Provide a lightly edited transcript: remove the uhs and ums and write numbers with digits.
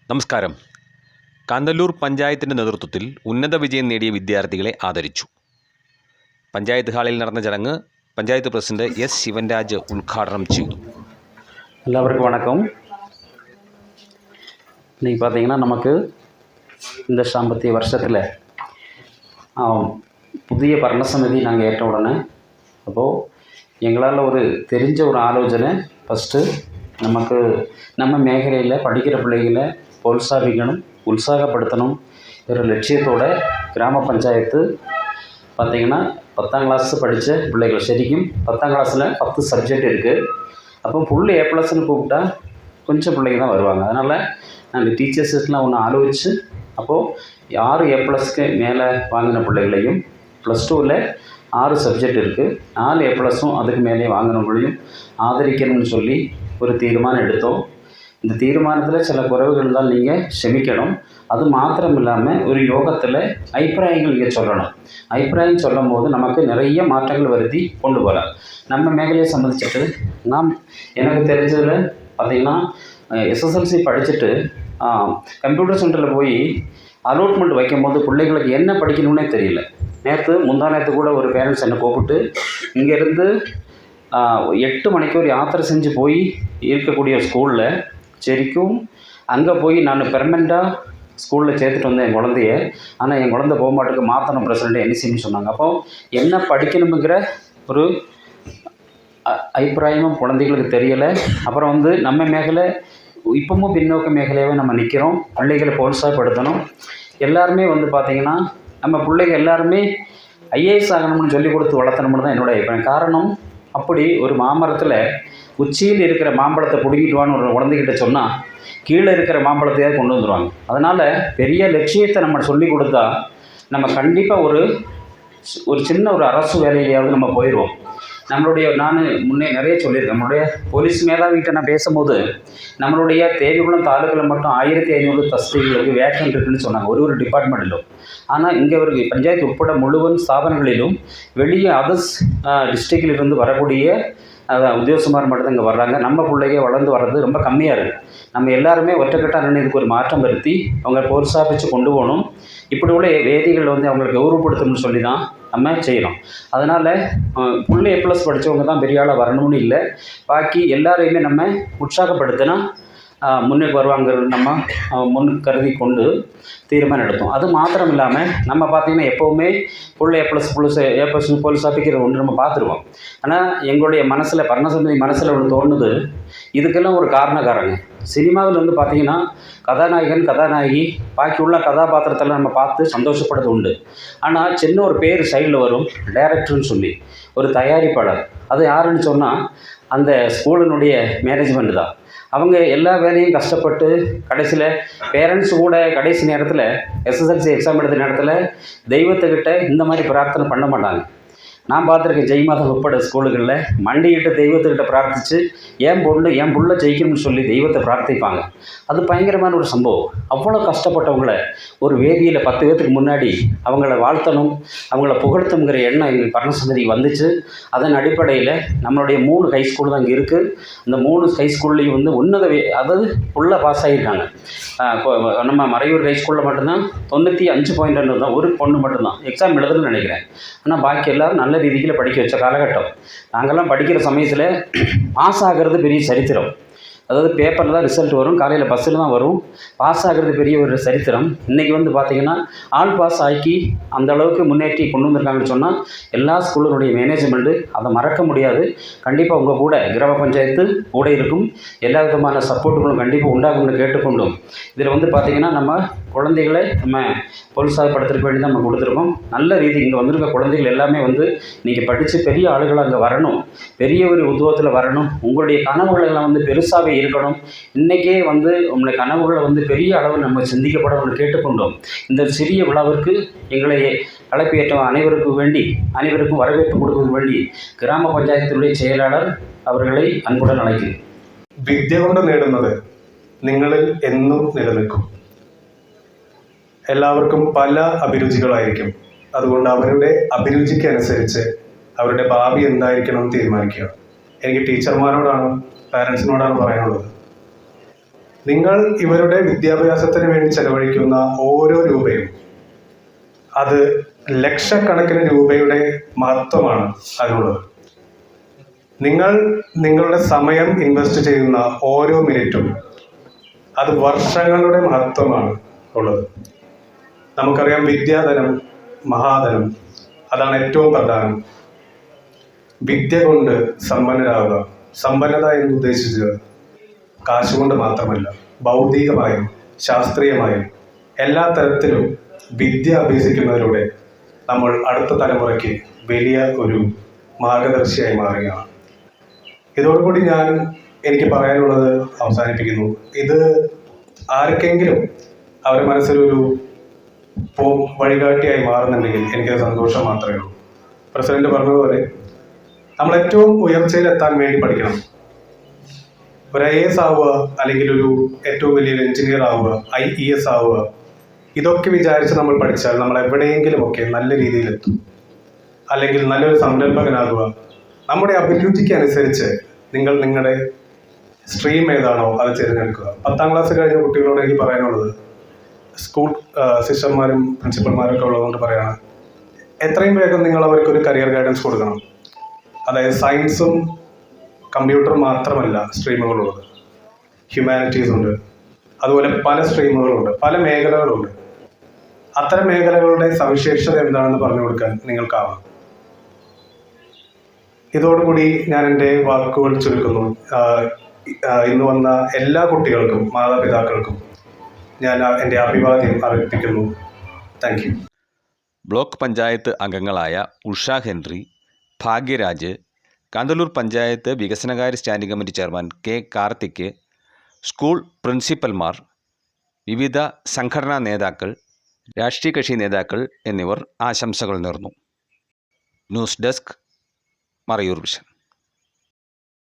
നമസ്കാരം. കാന്തല്ലൂർ പഞ്ചായത്തിൻ്റെ നേതൃത്വത്തിൽ ഉന്നത വിജയം നേടിയ വിദ്യാർത്ഥികളെ ആദരിച്ചു. പഞ്ചായത്ത് ഹാളിൽ നടന്ന ചടങ്ങ് പഞ്ചായത്ത് പ്രസിഡന്റ് എസ് ശിവൻരാജ് ഉദ്ഘാടനം ചെയ്തു. எல்லாருக்கும் வணக்கம். இன்றைக்கி பார்த்திங்கன்னா நமக்கு இந்த சாம்பத்திய வருஷத்தில் புதிய பரணசமிதி நாங்கள் ஏற்ற உடனே அப்போது எங்களால் தெரிஞ்ச ஒரு ஆலோசனை ஃபஸ்ட்டு நமக்கு நம்ம மேഖലയിൽ படிக்கிற பிள்ளைகளை പ്രോത്സാഹിപ്പിക്കണം, ഉത്സാഹപ്പെടുത്തണം ഒരു ലക്ഷ്യത്തോட கிராம பஞ்சாயத்து பார்த்திங்கன்னா 10ஆம் கிளாஸ் படித்த பிள்ளைகள் ശരിക്കും 10ஆம் கிளாஸில் 10 சப்ஜெக்ட் இருக்குது. அப்போ ஃபுல் A+ன்னு கூப்பிட்டா கொஞ்சம் பிள்ளைங்க தான் வருவாங்க. அதனால் நாங்கள் டீச்சர்ஸ்லாம் ஒன்று ஆலோசித்து அப்போது 6 A+க்கு மேலே வாங்கின பிள்ளைகளையும் +2ல் 6 சப்ஜெக்ட் இருக்குது, 4 A+ம் அதுக்கு மேலே வாங்கினவங்களையும் ஆதரிக்கணும்னு சொல்லி ஒரு தீர்மானம் எடுத்தோம். இந்த தீர்மானத்தில் சில குறைவுகள் தான் நீங்கள் ക്ഷമിക്കണം. அது மாத்திரம் இல்லாமல் ஒரு யோகத்தில் அபிப்பிராயங்கள் நீங்கள் சொல்லணும். அபிப்பிராயம் சொல்லும் போது நமக்கு நிறைய மாற்றங்கள் வருத்தி கொண்டு போகலாம். நம்ம மேഖലയെ சம்மந்திச்சிட்டு எனக்கு தெரிஞ்சதில் பார்த்திங்கன்னா SSLC படிச்சுட்டு கம்ப்யூட்டர் சென்டரில் போய் அலாட்மெண்ட் வைக்கும்போது பிள்ளைகளுக்கு என்ன படிக்கணும்னே தெரியல. முந்தா நேற்று கூட ஒரு பேரண்ட்ஸ் என்னை கூப்பிட்டு இங்கேருந்து 8 மணிக்கு ஒரு யாத்திரை செஞ்சு போய் இருக்கக்கூடிய ஸ்கூலில் சரிக்கும் அங்கே போய் நான் பெர்மனெண்ட்டாக ஸ்கூலில் சேர்த்துட்டு வந்தேன் என் குழந்தைய. ஆனால் என் குழந்தை போக மாட்டுக்கு மாற்றணும் பிரசிடண்ட் NCன்னு சொன்னாங்க. அப்போது என்ன படிக்கணுங்கிற ஒரு அபிப்பிராயமும் குழந்தைகளுக்கு தெரியலை. அப்புறம் நம்ம மேഖല இப்பவும் பின்னோக்க மேഖലயாகவே நம்ம நிற்கிறோம். பிள்ளைகளை ப்ரோத்சாகப்படுத்தணும். எல்லாருமே பார்த்திங்கன்னா நம்ம பிள்ளைங்க எல்லாருமே IAS ஆகணும்னு சொல்லி கொடுத்து வளர்த்தணும்னு தான் என்னோடய அபிப்பிராயம். காரணம் அப்படி ஒரு மாமரத்தில் உச்சியில் இருக்கிற மாம்பழத்தை பிடுங்கிட்டு வான்னு ஒரு குழந்தைகிட்ட சொன்னால் கீழே இருக்கிற மாம்பழத்தையாவது கொண்டு வந்துடுவாங்க. அதனால் பெரிய லட்சியத்தை நம்ம சொல்லி கொடுத்தா நம்ம கண்டிப்பாக ஒரு சின்ன ஒரு அரசு வேலையிலையாவது நம்ம போயிடுவோம். நம்மளுடைய நான் முன்னே நிறைய சொல்லியிருக்கேன். நம்மளுடைய போலீஸ் மேதாவிகிட்ட நான் பேசும்போது நம்மளுடைய தேவிகுளம் தாலுக்கில் மட்டும் 1500 தஸ்திகளுக்கு வேக்கன்ட் இருக்குதுன்னு சொன்னாங்க ஒரு டிபார்ட்மெண்ட்டிலும். ஆனால் இங்கே பஞ்சாயத்து உட்பட முழுவதும் ஸ்தாபனங்களிலும் வெளியே அதர்ஸ் டிஸ்ட்ரிக்டிலிருந்து வரக்கூடிய உத்தியோகஸ்தமார் மட்டும் தான் இங்கே வர்றாங்க. நம்ம பிள்ளைங்க வளர்ந்து வர்றது ரொம்ப கம்மியாக இருக்குது. நம்ம எல்லாருமே ஒற்றைக்கட்டாக இதுக்கு ஒரு மாற்றம் வருத்தி அவங்க ப்ரோத்சாகிச்சு கொண்டு போகணும். இப்படி உள்ள வேதிகள் அவங்களுக்கு கௌரவப்படுத்தணும்னு சொல்லி தான் நம்ம செய்கிறோம். அதனால் ஃபுல் A+ படித்தவங்க தான் பெரிய ஆளாக வரணும்னு இல்லை. பாக்கி எல்லாரையுமே நம்ம உற்சாகப்படுத்தினா முன்னுக்கு வருவாங்கிறது நம்ம முன் கருதி கொண்டு தீர்மானம் எடுத்தோம். அது மாத்திரம் இல்லாமல் நம்ம பார்த்திங்கன்னா எப்போவுமே ஃபுல் A++ ப்ரோத்சாகிக்கிற ஒன்று நம்ம பார்த்துருவோம். ஆனால் எங்களுடைய மனசில் பரணசமிதி மனசில் ஒன்று தோணுது, இதுக்கெல்லாம் ஒரு காரணக்காரங்க சினிமாவில் பார்த்திங்கன்னா கதாநாயகன் கதாநாயகி பாக்கி உள்ள கதாபாத்திரத்தில் நம்ம பார்த்து சந்தோஷப்படுறது உண்டு. ஆனால் சின்ன ஒரு பேர் சைடில் வரும், டைரக்டர்னு சொல்லி ஒரு தயாரிப்பாளர். அது யாருன்னு சொன்னால் அந்த ஸ்கூலினுடைய மேனேஜ்மெண்ட் தான். அவங்க எல்லா வேலையும் கஷ்டப்பட்டு கடைசியில் பேரண்ட்ஸ் கூட கடைசி நேரத்தில் SSLC எக்ஸாம் எடுத்த நேரத்தில் தெய்வத்துக்கிட்ட இந்த மாதிரி பிரார்த்தனை பண்ண மாட்டாங்க. நான் பார்த்துருக்கேன் ஜெய்மாதம் உட்பட ஸ்கூலுகளில் மண்டிகிட்ட தெய்வத்துக்கிட்ட பிரார்த்தித்து என் புள்ள ஜெயிக்கணும்னு சொல்லி தெய்வத்தை பிரார்த்திப்பாங்க. அது பயங்கரமான ஒரு சம்பவம். அவ்வளோ கஷ்டப்பட்டவங்களை ஒரு வேதியில் 10 பேர்த்துக்கு முன்னாடி அவங்கள வாழ்த்தணும், அவங்கள புகழ்த்தணுங்கிற எண்ணம் எங்கள் பரணசமிதிக்கு வந்துச்சு. அதன் அடிப்படையில் நம்மளுடைய 3 ஹை ஸ்கூல் தான் இங்கே இருக்குது. இந்த 3 ஹை ஸ்கூல்லையும் அதாவது ஃபுல்லாக பாஸ் ஆகியிருக்காங்க. நம்ம மறையூர் ஹை ஸ்கூலில் மட்டும்தான் 95.2 தான், ஒரு பொண்ணு மட்டும்தான் எக்ஸாம் எழுதுன்னு நினைக்கிறேன். ஆனால் பாக்கி எல்லோரும் நல்ல ரீதியில் படிக்க வச்ச காலகட்டம். நாங்கள்லாம் படிக்கிற சமயத்தில் பாஸ் ஆகிறது பெரிய சரித்திரம். அதாவது பேப்பரில் தான் ரிசல்ட் வரும், காலையில் பஸ்ஸில் தான் வரும். பாஸ் ஆகிறது பெரிய ஒரு சரித்திரம். இன்றைக்கி பார்த்திங்கன்னா ஆல் பாஸ் ஆக்கி அந்த அளவுக்கு முன்னேற்றி கொண்டு வந்திருக்காங்கன்னு சொன்னால் எல்லா ஸ்கூலினுடைய மேனேஜ்மெண்ட்டு அதை மறக்க முடியாது. கண்டிப்பாக உங்கள் கூட கிராம பஞ்சாயத்து கூட இருக்கும். எல்லா விதமான சப்போர்ட்டுகளும் கண்டிப்பாக உண்டாகும்னு கேட்டுக்கொண்டும் இதில் பார்த்திங்கன்னா நம்ம குழந்தைகளை நம்ம ப்ரோத்சாகப்படுத்துறதுக்கு வேண்டி தான் நம்ம கொடுத்துருக்கோம். நல்ல ரீதி இங்கே வந்திருக்க குழந்தைகள் எல்லாமே நீங்கள் படித்து பெரிய ஆளுகளாக அங்கே வரணும், பெரிய ஒரு உத்தியோகத்தில் வரணும், உங்களுடைய கனவுகளெல்லாம் பெருசாகவே இருக்கணும். இன்றைக்கே உங்களுடைய கனவுகளை பெரிய அளவில் நம்ம சிந்திக்கப்படணும்னு கேட்டுக்கொண்டோம். இந்த சிறிய விழாவிற்கு எங்களை அழைப்பேற்ற அனைவருக்கும் வரவேற்பு கொடுப்பது வேண்டி கிராம பஞ்சாயத்தினுடைய செயலாளர் அவர்களை அன்புடன் அழைக்கிறேன். വിദ്യ കൊണ്ട് നേടുന്നത് നിങ്ങളിൽ എന്നും നിലനിൽക്കും. എല്ലാവർക്കും പല അഭിരുചികളായിരിക്കും. അതുകൊണ്ട് അവരുടെ അഭിരുചിക്കനുസരിച്ച് അവരുടെ ഭാവി എന്തായിരിക്കണം തീരുമാനിക്കുക. എനിക്ക് ടീച്ചർമാരോടാണ്, പാരൻസിനോടാണ് പറയാനുള്ളത്. നിങ്ങൾ ഇവരുടെ വിദ്യാഭ്യാസത്തിന് വേണ്ടി ചെലവഴിക്കുന്ന ഓരോ രൂപയും അത് ലക്ഷക്കണക്കിന് രൂപയുടെ മഹത്വമാണ് അതിനുള്ളത്. നിങ്ങൾ നിങ്ങളുടെ സമയം ഇൻവെസ്റ്റ് ചെയ്യുന്ന ഓരോ മിനിറ്റും അത് വർഷങ്ങളുടെ മഹത്വമാണ് ഉള്ളത്. നമുക്കറിയാം, വിദ്യാധനം മഹാധനം, അതാണ് ഏറ്റവും പ്രധാനം. വിദ്യ കൊണ്ട് സമ്പന്നരാകുക. സമ്പന്നത എന്ന് ഉദ്ദേശിച്ചത് കാശുകൊണ്ട് മാത്രമല്ല, ഭൗതികമായും ശാസ്ത്രീയമായും എല്ലാ തരത്തിലും വിദ്യ അഭ്യസിക്കുന്നതിലൂടെ നമ്മൾ അടുത്ത തലമുറയ്ക്ക് വലിയ ഒരു മാർഗദർശിയായി മാറുകയാണ്. ഇതോടുകൂടി എനിക്ക് പറയാനുള്ളത് അവസാനിപ്പിക്കുന്നു. ഇത് ആർക്കെങ്കിലും അവരുടെ മനസ്സിലൊരു വഴികാട്ടിയായി മാറുന്നുണ്ടെങ്കിൽ എനിക്കത് സന്തോഷം മാത്രമേ ഉള്ളൂ. പ്രസിഡന്റ് പറഞ്ഞതുപോലെ നമ്മൾ ഏറ്റവും ഉയർച്ചയിലെത്താൻ വേണ്ടി പഠിക്കണം. ഒരു IAS ആവുക, അല്ലെങ്കിൽ ഒരു ഏറ്റവും വലിയൊരു എഞ്ചിനീയർ ആവുക, IES ആവുക, ഇതൊക്കെ വിചാരിച്ച് നമ്മൾ പഠിച്ചാൽ നമ്മൾ എവിടെയെങ്കിലുമൊക്കെ നല്ല രീതിയിലെത്തും. അല്ലെങ്കിൽ നല്ലൊരു സംരംഭകനാകുക. നമ്മുടെ അഭിരുചിക്ക് അനുസരിച്ച് നിങ്ങളുടെ സ്ട്രീം ഏതാണോ അത് തിരഞ്ഞെടുക്കുക. 10ാം ക്ലാസ് കഴിഞ്ഞ കുട്ടികളോട് എനിക്ക് പറയാനുള്ളത്, സ്കൂൾ സിസ്റ്റർമാരും പ്രിൻസിപ്പൽമാരൊക്കെ ഉള്ളതുകൊണ്ട് പറയാണ്, എത്രയും വേഗം നിങ്ങൾ അവർക്കൊരു കരിയർ ഗൈഡൻസ് കൊടുക്കണം. അതായത് സയൻസും കമ്പ്യൂട്ടറും മാത്രമല്ല സ്ട്രീമുകളുള്ളത്, ഹ്യൂമാനിറ്റീസ് ഉണ്ട്, അതുപോലെ പല സ്ട്രീമുകളുണ്ട്, പല മേഖലകളുണ്ട്. അത്തരം മേഖലകളുടെ സവിശേഷത എന്താണെന്ന് പറഞ്ഞു കൊടുക്കാൻ നിങ്ങൾക്കാവണം. ഇതോടുകൂടി ഞാൻ എൻ്റെ വാക്കുകൾ ചുരുക്കുന്നു. ഇന്ന് വന്ന എല്ലാ കുട്ടികൾക്കും മാതാപിതാക്കൾക്കും ഞാൻ എൻ്റെ അഭിവാദ്യം അർപ്പിക്കുന്നു. Thank you. ബ്ലോക്ക് പഞ്ചായത്ത് അംഗങ്ങളായ ഉഷ ഹെൻറി, ഭാഗ്യരാജ്, കാന്തല്ലൂർ പഞ്ചായത്ത് വികസനകാര്യ standing committee chairman K. Karthik, school പ്രിൻസിപ്പൽമാർ, വിവിധ സംഘടനാ നേതാക്കൾ, രാഷ്ട്രീയ കക്ഷി നേതാക്കൾ എന്നിവർ ആശംസകൾ നേർന്നു. News desk, Marayoor vision.